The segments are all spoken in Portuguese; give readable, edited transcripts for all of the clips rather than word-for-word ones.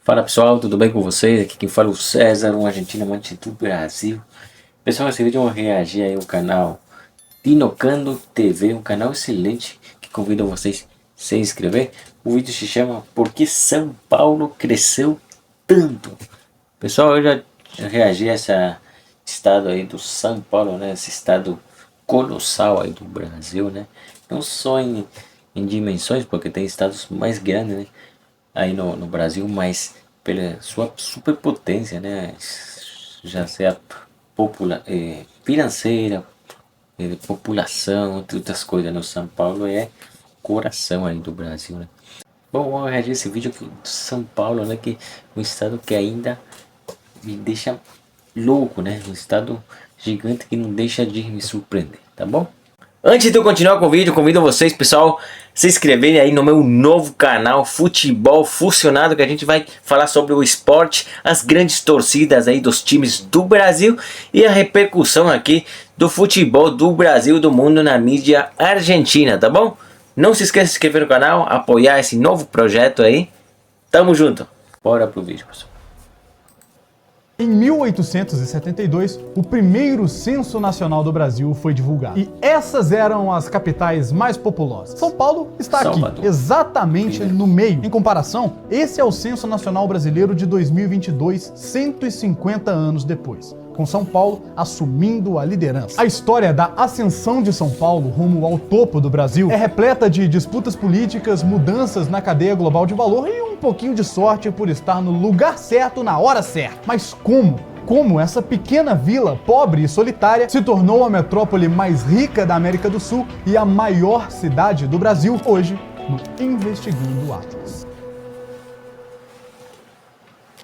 Fala pessoal, tudo bem com vocês? Aqui quem fala é o César, um argentino amante do Brasil. Pessoal, esse vídeo eu vou reagir aí ao canal Tinocando TV, um canal excelente que convido vocês a se inscrever. O vídeo se chama Por que São Paulo Cresceu Tanto? Pessoal, eu já reagi a esse estado aí do São Paulo, né? Esse estado colossal aí do Brasil, né? Não só em dimensões, porque tem estados mais grandes, né? Aí no Brasil, mas pela sua superpotência, né? Já seja financeira, população, entre outras coisas, no São Paulo é coração aí do Brasil, né? Bom, vamos reagir esse vídeo aqui do São Paulo, né? Que é um estado que ainda me deixa louco, né? Um estado gigante que não deixa de me surpreender, tá bom? Antes de eu continuar com o vídeo, convido vocês, pessoal, se inscreverem aí no meu novo canal Futebol Fusionado, que a gente vai falar sobre o esporte, as grandes torcidas aí dos times do Brasil e a repercussão aqui do futebol do Brasil e do mundo na mídia argentina, tá bom? Não se esqueça de se inscrever no canal, apoiar esse novo projeto aí. Tamo junto. Bora pro vídeo, pessoal. Em 1872, o primeiro censo nacional do Brasil foi divulgado. E essas eram as capitais mais populosas. São Paulo está aqui, exatamente no meio. Em comparação, esse é o censo nacional brasileiro de 2022, 150 anos depois, com São Paulo assumindo a liderança. A história da ascensão de São Paulo rumo ao topo do Brasil é repleta de disputas políticas, mudanças na cadeia global de valor e um pouquinho de sorte por estar no lugar certo na hora certa. Mas como essa pequena vila, pobre e solitária, se tornou a metrópole mais rica da América do Sul e a maior cidade do Brasil hoje no Investigando Atlas.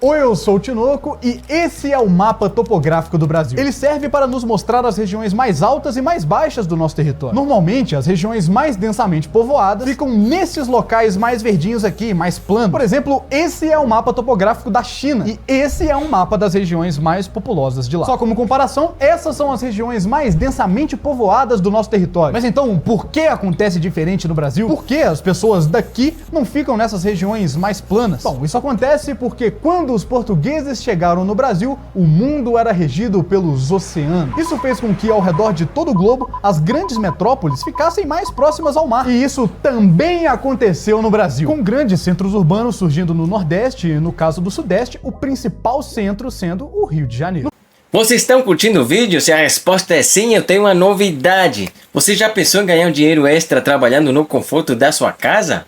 Oi, eu sou o Tinoco e esse é o mapa topográfico do Brasil. Ele serve para nos mostrar as regiões mais altas e mais baixas do nosso território. Normalmente, as regiões mais densamente povoadas ficam nesses locais mais verdinhos aqui, mais planos. Por exemplo, esse é o mapa topográfico da China e esse é um mapa das regiões mais populosas de lá. Só como comparação, essas são as regiões mais densamente povoadas do nosso território. Mas então, por que acontece diferente no Brasil? Por que as pessoas daqui não ficam nessas regiões mais planas? Bom, isso acontece porque quando os portugueses chegaram no Brasil, o mundo era regido pelos oceanos. Isso fez com que, ao redor de todo o globo, as grandes metrópoles ficassem mais próximas ao mar. E isso também aconteceu no Brasil, com grandes centros urbanos surgindo no Nordeste e, no caso do Sudeste, o principal centro sendo o Rio de Janeiro. Vocês estão curtindo o vídeo? Se a resposta é sim, eu tenho uma novidade. Você já pensou em ganhar um dinheiro extra trabalhando no conforto da sua casa?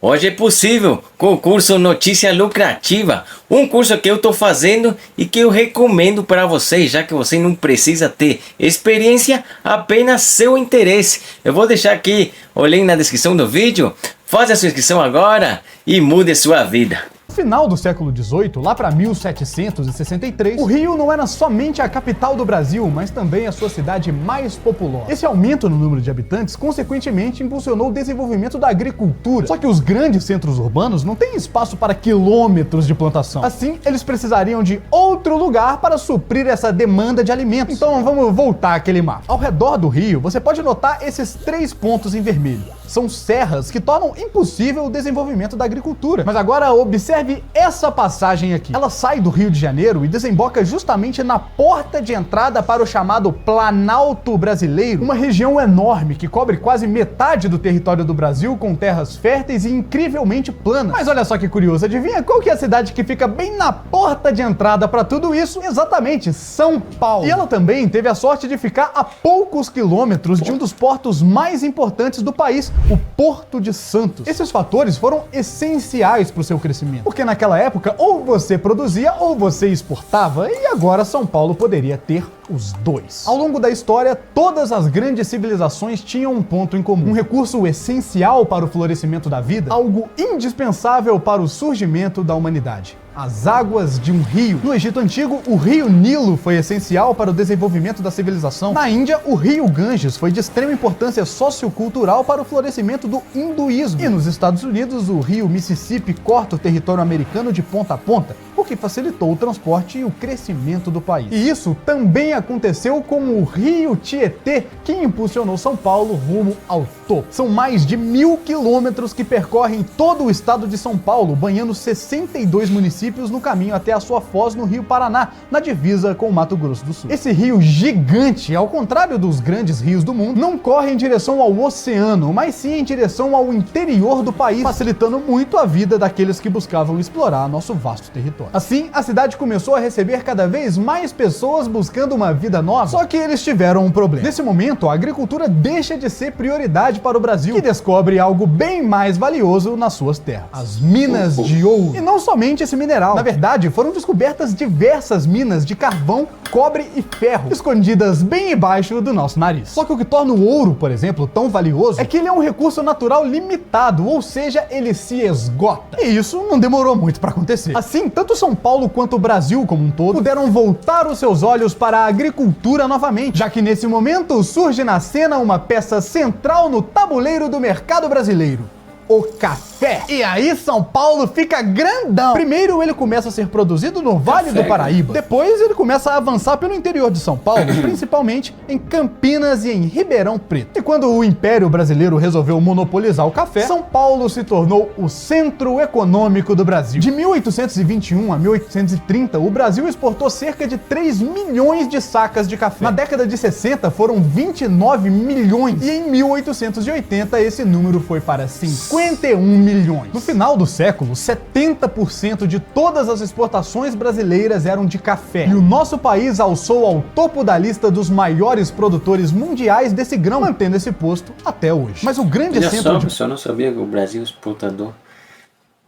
Hoje é possível com o curso Notícia Lucrativa, um curso que eu estou fazendo e que eu recomendo para vocês, já que você não precisa ter experiência, apenas seu interesse. Eu vou deixar aqui o link na descrição do vídeo, faça a sua inscrição agora e mude a sua vida. No final do século XVIII, lá para 1763, o Rio não era somente a capital do Brasil, mas também a sua cidade mais populosa. Esse aumento no número de habitantes, consequentemente, impulsionou o desenvolvimento da agricultura. Só que os grandes centros urbanos não têm espaço para quilômetros de plantação. Assim, eles precisariam de outro lugar para suprir essa demanda de alimentos. Então vamos voltar àquele mapa. Ao redor do rio, você pode notar esses 3 pontos em vermelho. São serras que tornam impossível o desenvolvimento da agricultura. Mas agora observe essa passagem aqui. Ela sai do Rio de Janeiro e desemboca justamente na porta de entrada para o chamado Planalto Brasileiro, uma região enorme que cobre quase metade do território do Brasil com terras férteis e incrivelmente planas. Mas olha só que curioso, adivinha qual que é a cidade que fica bem na porta de entrada para tudo isso? Exatamente, São Paulo. E ela também teve a sorte de ficar a poucos quilômetros de um dos portos mais importantes do país, o Porto de Santos. Esses fatores foram essenciais para o seu crescimento, porque naquela época ou você produzia ou você exportava, e agora São Paulo poderia ter os dois. Ao longo da história, todas as grandes civilizações tinham um ponto em comum: um recurso essencial para o florescimento da vida, algo indispensável para o surgimento da humanidade: as águas de um rio. No Egito Antigo, o rio Nilo foi essencial para o desenvolvimento da civilização. Na Índia, o rio Ganges foi de extrema importância sociocultural para o florescimento do hinduísmo. E nos Estados Unidos, o rio Mississippi corta o território americano de ponta a ponta, o que facilitou o transporte e o crescimento do país. E isso também aconteceu com o rio Tietê, que impulsionou São Paulo rumo ao topo. São mais de 1.000 quilômetros que percorrem todo o estado de São Paulo, banhando 62 municípios no caminho até a sua foz no Rio Paraná, na divisa com o Mato Grosso do Sul. Esse rio gigante, ao contrário dos grandes rios do mundo, não corre em direção ao oceano, mas sim em direção ao interior do país, facilitando muito a vida daqueles que buscavam explorar nosso vasto território. Assim, a cidade começou a receber cada vez mais pessoas buscando uma vida nova, só que eles tiveram um problema. Nesse momento, a agricultura deixa de ser prioridade para o Brasil, que descobre algo bem mais valioso nas suas terras: as minas de ouro. E não somente esse mineral. Na verdade, foram descobertas diversas minas de carvão, cobre e ferro, escondidas bem embaixo do nosso nariz. Só que o que torna o ouro, por exemplo, tão valioso é que ele é um recurso natural limitado, ou seja, ele se esgota. E isso não demorou muito para acontecer. Assim, tanto São Paulo quanto o Brasil como um todo puderam voltar os seus olhos para a agricultura novamente, já que nesse momento surge na cena uma peça central no tabuleiro do mercado brasileiro: o café. E aí São Paulo fica grandão. Primeiro ele começa a ser produzido no Vale do Paraíba. Depois ele começa a avançar pelo interior de São Paulo, principalmente em Campinas e em Ribeirão Preto. E quando o Império Brasileiro resolveu monopolizar o café, São Paulo se tornou o centro econômico do Brasil. De 1821 a 1830, o Brasil exportou cerca de 3 milhões de sacas de café. Na década de 60 foram 29 milhões. E em 1880 esse número foi para 51 milhões. No final do século, 70% de todas as exportações brasileiras eram de café. E o nosso país alçou ao topo da lista dos maiores produtores mundiais desse grão, mantendo esse posto até hoje. Mas o grande centro de... Eu não sabia que o Brasil é exportador,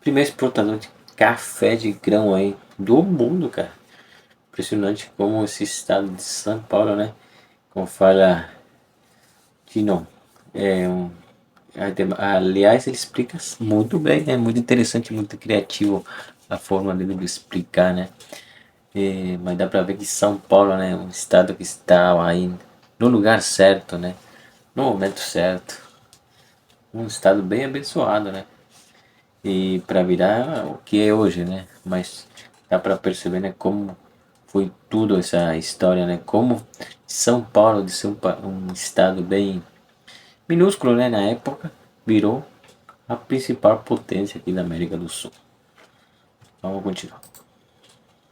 primeiro exportador de café de grão aí do mundo, cara. Impressionante como esse estado de São Paulo, né? Como fala que não é um... Aliás, ele explica muito bem, é muito interessante, muito criativo a forma dele de explicar, né? Mas dá pra ver que São Paulo, né, é um estado que está aí no lugar certo, né? No momento certo. Um estado bem abençoado, né? E para virar o que é hoje, né? Mas dá pra perceber, né, como foi tudo essa história, né? Como São Paulo, de ser um estado bem minúsculo, né, na época, virou a principal potência aqui da América do Sul. Vamos continuar.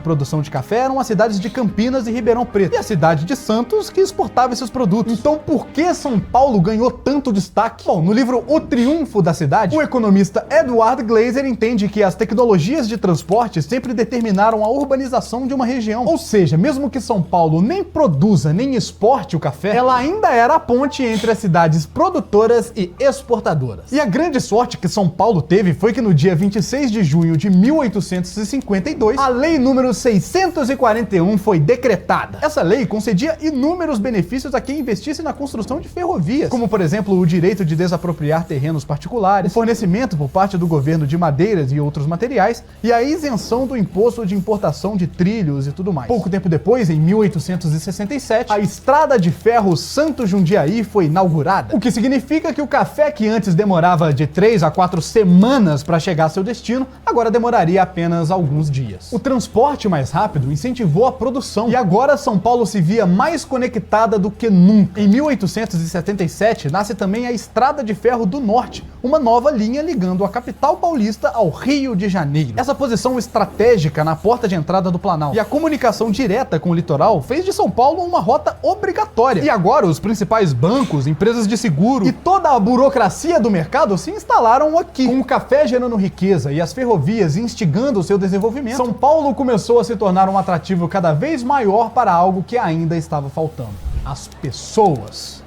Produção de café eram as cidades de Campinas e Ribeirão Preto, e a cidade de Santos que exportava esses produtos. Então por que São Paulo ganhou tanto destaque? Bom, no livro O Triunfo da Cidade, o economista Edward Glaser entende que as tecnologias de transporte sempre determinaram a urbanização de uma região. Ou seja, mesmo que São Paulo nem produza nem exporte o café, ela ainda era a ponte entre as cidades produtoras e exportadoras. E a grande sorte que São Paulo teve foi que no dia 26 de junho de 1852, a lei número 641 foi decretada. Essa lei concedia inúmeros benefícios a quem investisse na construção de ferrovias, como por exemplo o direito de desapropriar terrenos particulares, o fornecimento por parte do governo de madeiras e outros materiais e a isenção do imposto de importação de trilhos e tudo mais. Pouco tempo depois, em 1867, a estrada de ferro Santos-Jundiaí foi inaugurada, o que significa que o café que antes demorava de 3 a 4 semanas para chegar a seu destino, agora demoraria apenas alguns dias. O transporte mais rápido incentivou a produção, e agora São Paulo se via mais conectada do que nunca. Em 1877 nasce também a Estrada de Ferro do Norte, uma nova linha ligando a capital paulista ao Rio de Janeiro. Essa posição estratégica na porta de entrada do Planalto e a comunicação direta com o litoral fez de São Paulo uma rota obrigatória. E agora os principais bancos, empresas de seguro e toda a burocracia do mercado se instalaram aqui. Com o café gerando riqueza e as ferrovias instigando o seu desenvolvimento, São Paulo começou a se tornar um atrativo cada vez maior para algo que ainda estava faltando: as pessoas.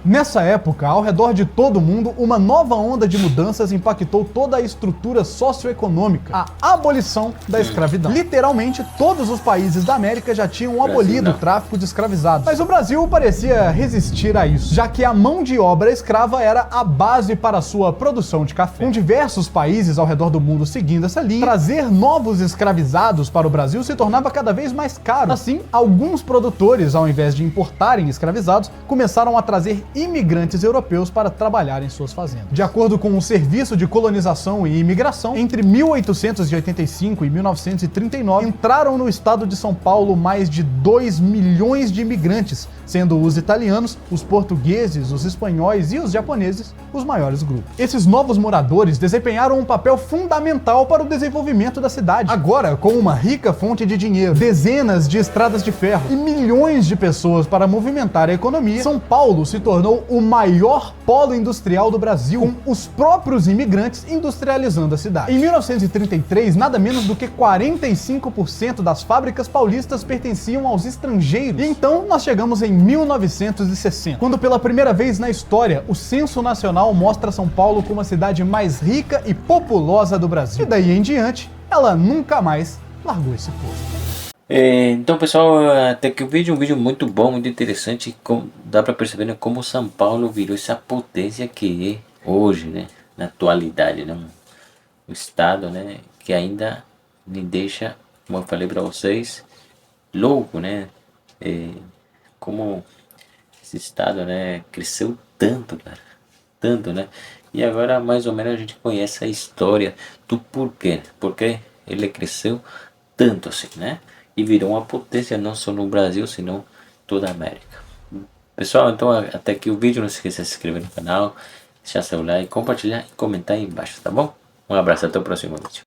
Nessa época, ao redor de todo mundo, uma nova onda de mudanças impactou toda a estrutura socioeconômica: a abolição da escravidão. Literalmente, todos os países da América já tinham abolido o tráfico de escravizados. Mas o Brasil parecia resistir a isso, já que a mão de obra escrava era a base para a sua produção de café. Com diversos países ao redor do mundo seguindo essa linha, trazer novos escravizados para o Brasil se tornava cada vez mais caro. Assim, alguns produtores, ao invés de importarem escravizados, começaram a trazer imigrantes europeus para trabalhar em suas fazendas. De acordo com o Serviço de Colonização e Imigração, entre 1885 e 1939, entraram no estado de São Paulo mais de 2 milhões de imigrantes, sendo os italianos, os portugueses, os espanhóis e os japoneses os maiores grupos. Esses novos moradores desempenharam um papel fundamental para o desenvolvimento da cidade. Agora, com uma rica fonte de dinheiro, dezenas de estradas de ferro e milhões de pessoas para movimentar a economia, São Paulo se tornou o maior polo industrial do Brasil, com os próprios imigrantes industrializando a cidade. Em 1933, nada menos do que 45% das fábricas paulistas pertenciam aos estrangeiros. E então nós chegamos em 1960, quando pela primeira vez na história o Censo Nacional mostra São Paulo como a cidade mais rica e populosa do Brasil. E daí em diante, ela nunca mais largou esse posto. Então, pessoal, até que o vídeo é um vídeo muito bom, muito interessante. Dá para perceber, né, como São Paulo virou essa potência que é hoje, né, na atualidade, né, um estado, né, que ainda me deixa, como eu falei para vocês, louco, né, como esse estado, né, cresceu tanto, cara, tanto, né, e agora mais ou menos a gente conhece a história do porquê, porque ele cresceu tanto assim, né, e virou uma potência não só no Brasil, senão toda a América. Pessoal, então até aqui o vídeo, não se esqueça de se inscrever no canal, deixar seu like, compartilhar e comentar aí embaixo, tá bom? Um abraço, até o próximo vídeo.